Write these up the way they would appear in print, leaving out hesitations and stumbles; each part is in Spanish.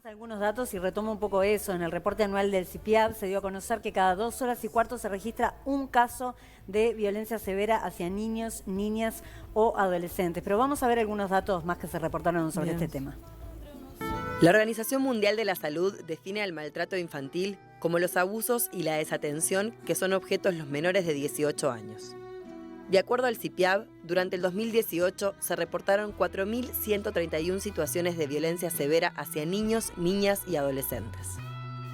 algunos datos y retomo un poco eso. En el reporte anual del CIPIAB se dio a conocer que cada 2 horas y cuarto se registra un caso de violencia severa hacia niños, niñas o adolescentes. Pero vamos a ver algunos datos más que se reportaron sobre este tema. La Organización Mundial de la Salud define al maltrato infantil como los abusos y la desatención que son objetos los menores de 18 años. De acuerdo al CIPIAB, durante el 2018 se reportaron 4.131 situaciones de violencia severa hacia niños, niñas y adolescentes.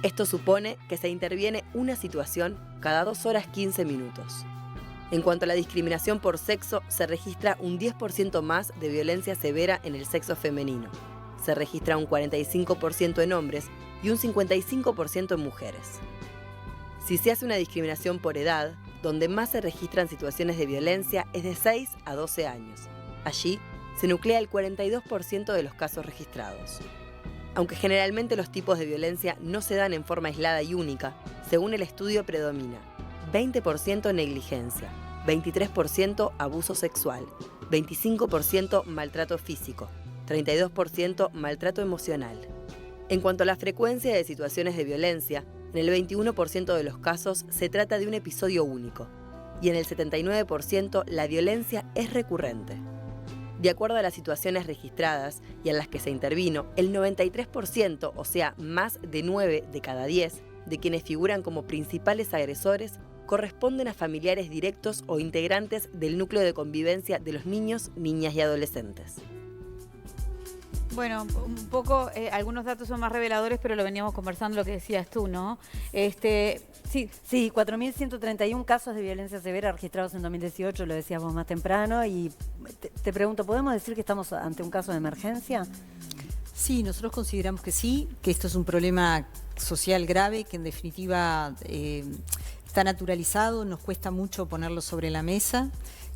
Esto supone que se interviene una situación cada 2 horas 15 minutos. En cuanto a la discriminación por sexo, se registra un 10% más de violencia severa en el sexo femenino. Se registra un 45% en hombres y un 55% en mujeres. Si se hace una discriminación por edad, donde más se registran situaciones de violencia es de 6 a 12 años. Allí se nuclea el 42% de los casos registrados. Aunque generalmente los tipos de violencia no se dan en forma aislada y única, según el estudio predomina 20% negligencia, 23% abuso sexual, 25% maltrato físico, 32% maltrato emocional. En cuanto a la frecuencia de situaciones de violencia, en el 21% de los casos se trata de un episodio único y en el 79% la violencia es recurrente. De acuerdo a las situaciones registradas y en las que se intervino, el 93%, o sea, más de 9 de cada 10, de quienes figuran como principales agresores, corresponden a familiares directos o integrantes del núcleo de convivencia de los niños, niñas y adolescentes. Bueno, un poco, algunos datos son más reveladores, pero lo veníamos conversando, lo que decías tú, ¿no? Sí, 4.131 casos de violencia severa registrados en 2018, lo decías vos más temprano, y te pregunto, ¿podemos decir que estamos ante un caso de emergencia? Sí, nosotros consideramos que sí, que esto es un problema social grave, que en definitiva está naturalizado, nos cuesta mucho ponerlo sobre la mesa.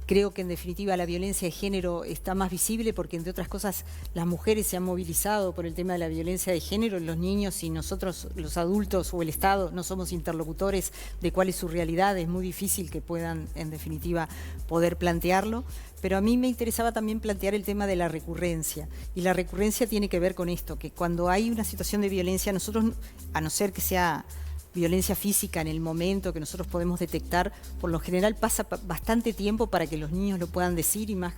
Creo que en definitiva la violencia de género está más visible porque, entre otras cosas, las mujeres se han movilizado por el tema de la violencia de género, los niños, y nosotros, los adultos o el Estado, no somos interlocutores de cuál es su realidad. Es muy difícil que puedan, en definitiva, poder plantearlo. Pero a mí me interesaba también plantear el tema de la recurrencia. Y la recurrencia tiene que ver con esto, que cuando hay una situación de violencia, nosotros, a no ser que sea violencia física en el momento que nosotros podemos detectar, por lo general pasa bastante tiempo para que los niños lo puedan decir, y más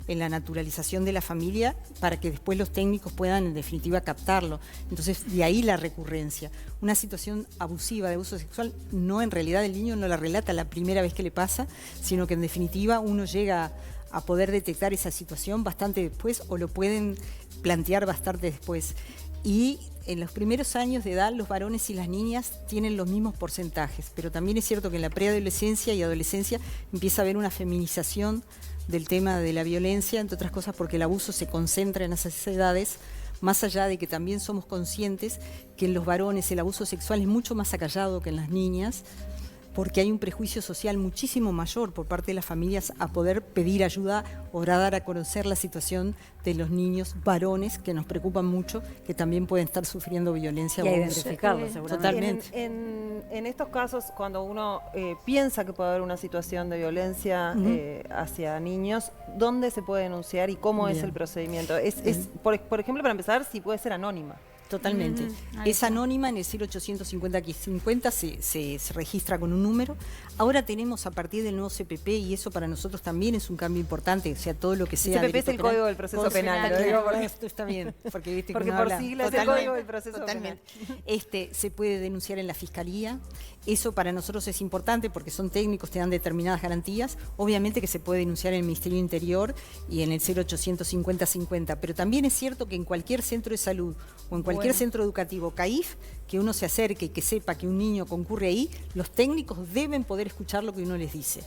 en la naturalización de la familia, para que después los técnicos puedan en definitiva captarlo. Entonces, de ahí la recurrencia. Una situación abusiva de abuso sexual, no, en realidad el niño no la relata la primera vez que le pasa, sino que en definitiva uno llega a poder detectar esa situación bastante después, o lo pueden plantear bastante después. Y en los primeros años de edad los varones y las niñas tienen los mismos porcentajes, pero también es cierto que en la preadolescencia y adolescencia empieza a haber una feminización del tema de la violencia, entre otras cosas porque el abuso se concentra en esas edades, más allá de que también somos conscientes que en los varones el abuso sexual es mucho más acallado que en las niñas, porque hay un prejuicio social muchísimo mayor por parte de las familias a poder pedir ayuda o dar a conocer la situación de los niños varones, que nos preocupan mucho, que también pueden estar sufriendo violencia. Y a identificarlo, seguramente. Totalmente. En estos casos, cuando uno piensa que puede haber una situación de violencia hacia niños, ¿dónde se puede denunciar y cómo es el procedimiento? Por ejemplo, para empezar, si puede ser anónima. Totalmente. Es anónima, en el 0850 se registra con un número. Ahora tenemos a partir del nuevo CPP, y eso para nosotros también es un cambio importante, o sea, todo lo que sea... El CPP es el Código del Proceso Penal. Lo digo porque esto está bien, porque viste porque que por siglas es el Código del Proceso Penal. Penal. Se puede denunciar en la Fiscalía. Eso para nosotros es importante porque son técnicos, te dan determinadas garantías. Obviamente que se puede denunciar en el Ministerio del Interior y en el 0850, pero también es cierto que en cualquier centro de salud o en cualquier centro educativo, CAIF, que uno se acerque y que sepa que un niño concurre ahí, los técnicos deben poder escuchar lo que uno les dice.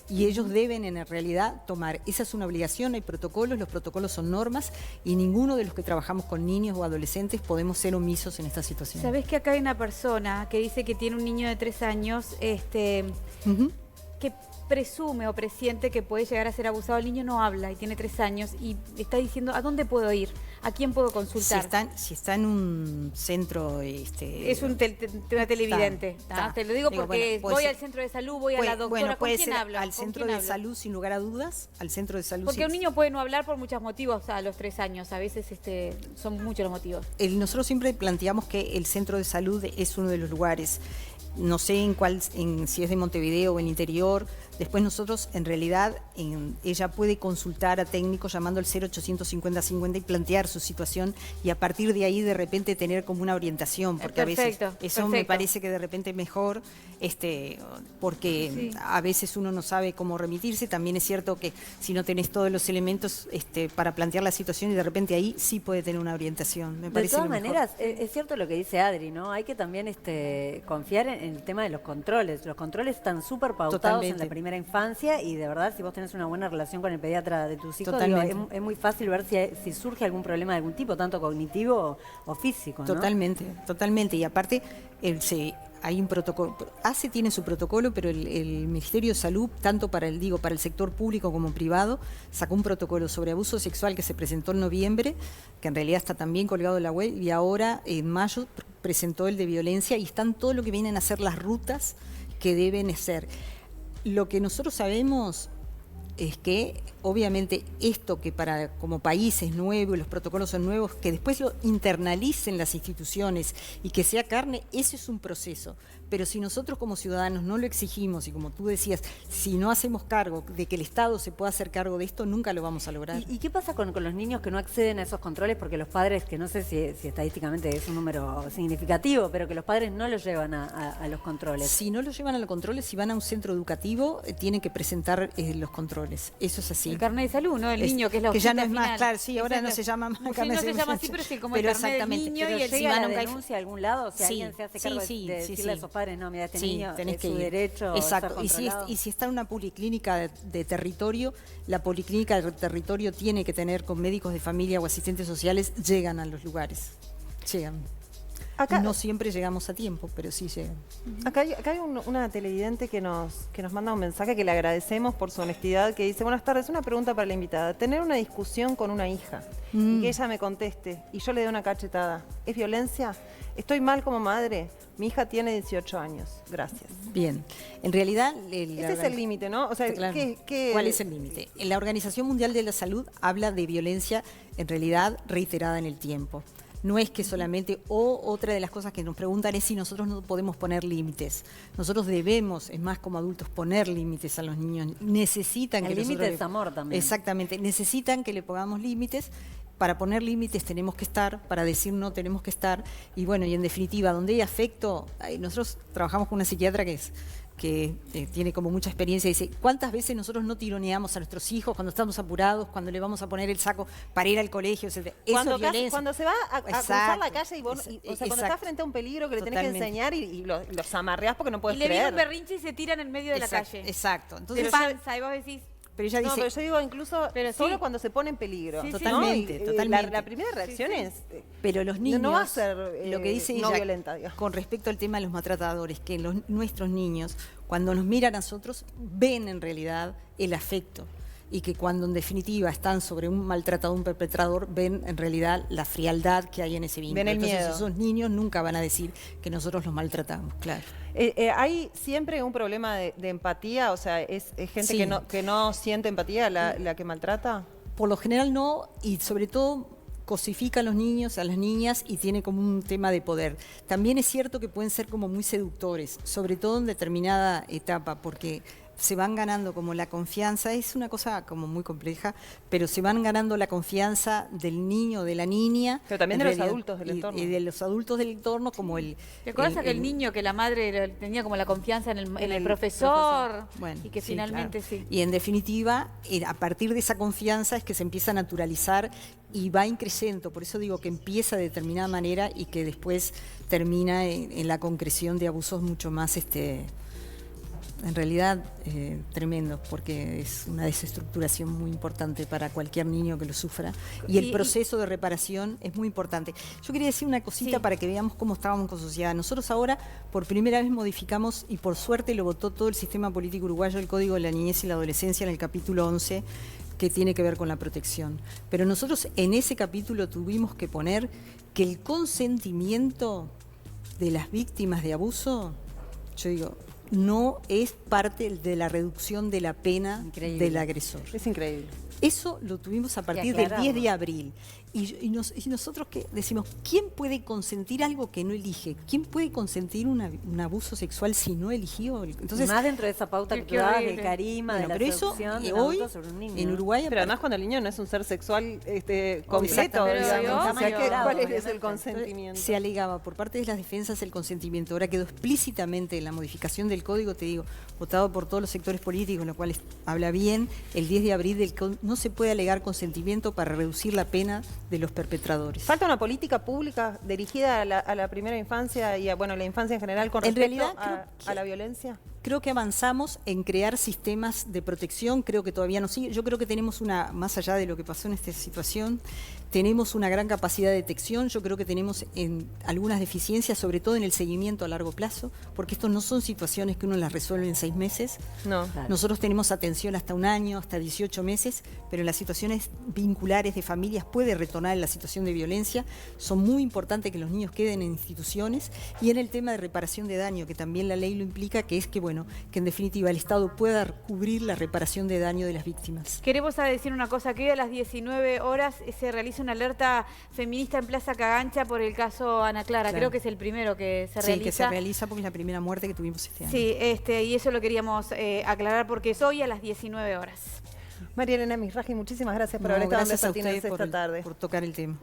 Y ellos deben en realidad tomar, esa es una obligación, hay protocolos, los protocolos son normas, y ninguno de los que trabajamos con niños o adolescentes podemos ser omisos en esta situación. ¿Sabés que acá hay una persona que dice que tiene un niño de 3 años que presume o presiente que puede llegar a ser abusado? El niño no habla y tiene 3 años y está diciendo, ¿a dónde puedo ir? ¿A quién puedo consultar? Si está en un centro... Es una televidente. Está. Te lo digo Digo, porque bueno, voy al centro de salud, voy a la doctora. Bueno, puede ¿Con quién ser hablo? al ¿Con centro quién de hablo? salud, sin lugar a dudas, al centro de salud. Porque un niño puede no hablar por muchos motivos a los 3 años. A veces son muchos los motivos. Nosotros siempre planteamos que el centro de salud es uno de los lugares. No sé si es de Montevideo o en interior. Después nosotros, en realidad, ella puede consultar a técnicos llamando al 0800 50 50 y plantear su situación y a partir de ahí de repente tener como una orientación, porque a veces eso me parece que de repente es mejor, porque a veces uno no sabe cómo remitirse. También es cierto que si no tenés todos los elementos para plantear la situación y de repente ahí sí puede tener una orientación. Me parece de todas lo mejor. maneras, es cierto lo que dice Adri, ¿no? Hay que también confiar en el tema de los controles. Los controles están súper pautados Totalmente. en la primera infancia y de verdad, si vos tenés una buena relación con el pediatra de tus hijos, Totalmente. es muy fácil ver si surge algún problema de algún tipo, tanto cognitivo o físico, ¿no? Totalmente, totalmente. Y aparte, hay un protocolo. ACE tiene su protocolo, pero el Ministerio de Salud, tanto para el sector público como privado, sacó un protocolo sobre abuso sexual que se presentó en noviembre, que en realidad está también colgado en la web, y ahora en mayo presentó el de violencia y están todo lo que vienen a ser las rutas que deben ser. Lo que nosotros sabemos es que obviamente esto que como país es nuevo y los protocolos son nuevos, que después lo internalicen las instituciones y que sea carne, eso es un proceso. Pero si nosotros como ciudadanos no lo exigimos y como tú decías, si no hacemos cargo de que el Estado se pueda hacer cargo de esto, nunca lo vamos a lograr. ¿Y qué pasa con los niños que no acceden a esos controles? Porque los padres, que no sé si estadísticamente es un número significativo, pero que los padres no los llevan a los controles. Si no los llevan a los controles, si van a un centro educativo, tienen que presentar los controles. Eso es así. El carnet de salud, ¿no? El niño, que es la que ya no hojita es más, final. claro, sí, ahora no se llama más Sí, carnet no de se llama salud. así, pero sí, como el Pero carnet del exactamente, niño pero y el ¿Llega van la a un denuncia a algún lado? O sea, Sí, alguien se hace cargo sí, de sí, decirle sí. a esos padres, no, mira, este Sí, niño tenés es que su ir. derecho Exacto. a ser controlado. Y si está en una policlínica de territorio, la policlínica de territorio tiene que tener con médicos de familia o asistentes sociales, llegan a los lugares. Llegan. Acá, no siempre llegamos a tiempo, pero sí llegan. Acá hay una televidente que nos manda un mensaje que le agradecemos por su honestidad, que dice: buenas tardes, una pregunta para la invitada. Tener una discusión con una hija y que ella me conteste y yo le dé una cachetada, ¿es violencia? ¿Estoy mal como madre? Mi hija tiene 18 años. Gracias. Bien. En realidad... Ese es el límite, ¿no? O sea, claro. ¿qué? ¿Cuál es el límite? La Organización Mundial de la Salud habla de violencia, en realidad, reiterada en el tiempo. No es que solamente, otra de las cosas que nos preguntan es si nosotros no podemos poner límites. Nosotros debemos, es más como adultos, poner límites a los niños. Necesitan que el límite es amor también. Exactamente, necesitan que le pongamos límites. Para poner límites tenemos que estar, para decir no tenemos que estar. Y bueno, y en definitiva, donde hay afecto, nosotros trabajamos con una psiquiatra que tiene como mucha experiencia, dice: ¿cuántas veces nosotros no tironeamos a nuestros hijos cuando estamos apurados, cuando le vamos a poner el saco para ir al colegio? Eso es violencia. Cuando se va a cruzar la calle y vos, o sea, cuando exacto. estás frente a un peligro que le tenés que enseñar y los amarreás porque no puedes Y le viene creer. un berrinche y se tira en el medio de la calle. Exacto. Entonces, Entonces, panza, y vos decís... pero ella No, dice, pero yo digo incluso Pero solo sí. cuando se pone en peligro. Sí, sí. Totalmente, ¿no? Y, totalmente. La primera reacción es... pero los niños, no va a ser lo que dice no ella, violenta, digamos. con respecto al tema de los maltratadores, que nuestros niños, cuando nos miran a nosotros, ven en realidad el afecto. Y que cuando en definitiva están sobre un maltratador, un perpetrador, ven en realidad la frialdad que hay en ese vínculo. Ven el Entonces miedo. esos niños nunca van a decir que nosotros los maltratamos, claro. ¿Hay siempre un problema de empatía? O sea, ¿es gente Sí. que no siente empatía la que maltrata? Por lo general no, y sobre todo cosifica a los niños, a las niñas, y tiene como un tema de poder. También es cierto que pueden ser como muy seductores, sobre todo en determinada etapa, porque se van ganando como la confianza, es una cosa como muy compleja, pero se van ganando la confianza del niño, de la niña. Pero también en de los realidad, adultos del entorno. Y de los adultos del entorno, como el... ¿Te acuerdas aquel niño que la madre tenía como la confianza en el profesor? Bueno, Y que sí, finalmente claro. sí. Y en definitiva, a partir de esa confianza es que se empieza a naturalizar y va increciendo. Por eso digo que empieza de determinada manera y que después termina en la concreción de abusos mucho más, en realidad, tremendo, porque es una desestructuración muy importante para cualquier niño que lo sufra. Y el proceso de reparación es muy importante. Yo quería decir una cosita para que veamos cómo estábamos con sociedad. Nosotros ahora, por primera vez, modificamos, y por suerte lo votó todo el sistema político uruguayo, el Código de la Niñez y la Adolescencia en el capítulo 11, que tiene que ver con la protección. Pero nosotros en ese capítulo tuvimos que poner que el consentimiento de las víctimas de abuso, yo digo, no es parte de la reducción de la pena del agresor. Es increíble. Eso lo tuvimos a partir del 10 de abril. Y nosotros que decimos, ¿quién puede consentir algo que no elige? ¿Quién puede consentir un abuso sexual si no eligió? Entonces, más dentro de esa pauta que tú dabas de Karima, de la seducción de un hoy, adulto sobre un niño. en Uruguay... Pero además cuando el niño no es un ser sexual completo, digamos. O sea, ¿cuál es el consentimiento? Se alegaba por parte de las defensas el consentimiento. Ahora quedó explícitamente en la modificación del código, te digo, votado por todos los sectores políticos, lo cual habla bien, el 10 de abril no se puede alegar consentimiento para reducir la pena de los perpetradores. Falta una política pública dirigida a la primera infancia y a la infancia en general con respecto a la violencia. Creo que avanzamos en crear sistemas de protección, creo que todavía no sigue. Yo creo que tenemos más allá de lo que pasó en esta situación, tenemos una gran capacidad de detección, yo creo que tenemos algunas deficiencias, sobre todo en el seguimiento a largo plazo, porque estos no son situaciones que uno las resuelve en 6 meses. No. Claro. Nosotros tenemos atención hasta 1 año, hasta 18 meses, pero en las situaciones vinculares de familias puede retornar en la situación de violencia. Son muy importantes que los niños queden en instituciones, y en el tema de reparación de daño, que también la ley lo implica, que es que que en definitiva el Estado pueda cubrir la reparación de daño de las víctimas. Queremos decir una cosa, que hoy a las 19 horas se realiza una alerta feminista en Plaza Cagancha por el caso Ana Clara. Claro. Creo que es el primero que se realiza. Sí, que se realiza porque es la primera muerte que tuvimos este año. Sí, y eso lo queríamos aclarar porque es hoy a las 19 horas. María Elena Mizrahi, muchísimas gracias por haber estado en Desatines esta tarde. Por tocar el tema.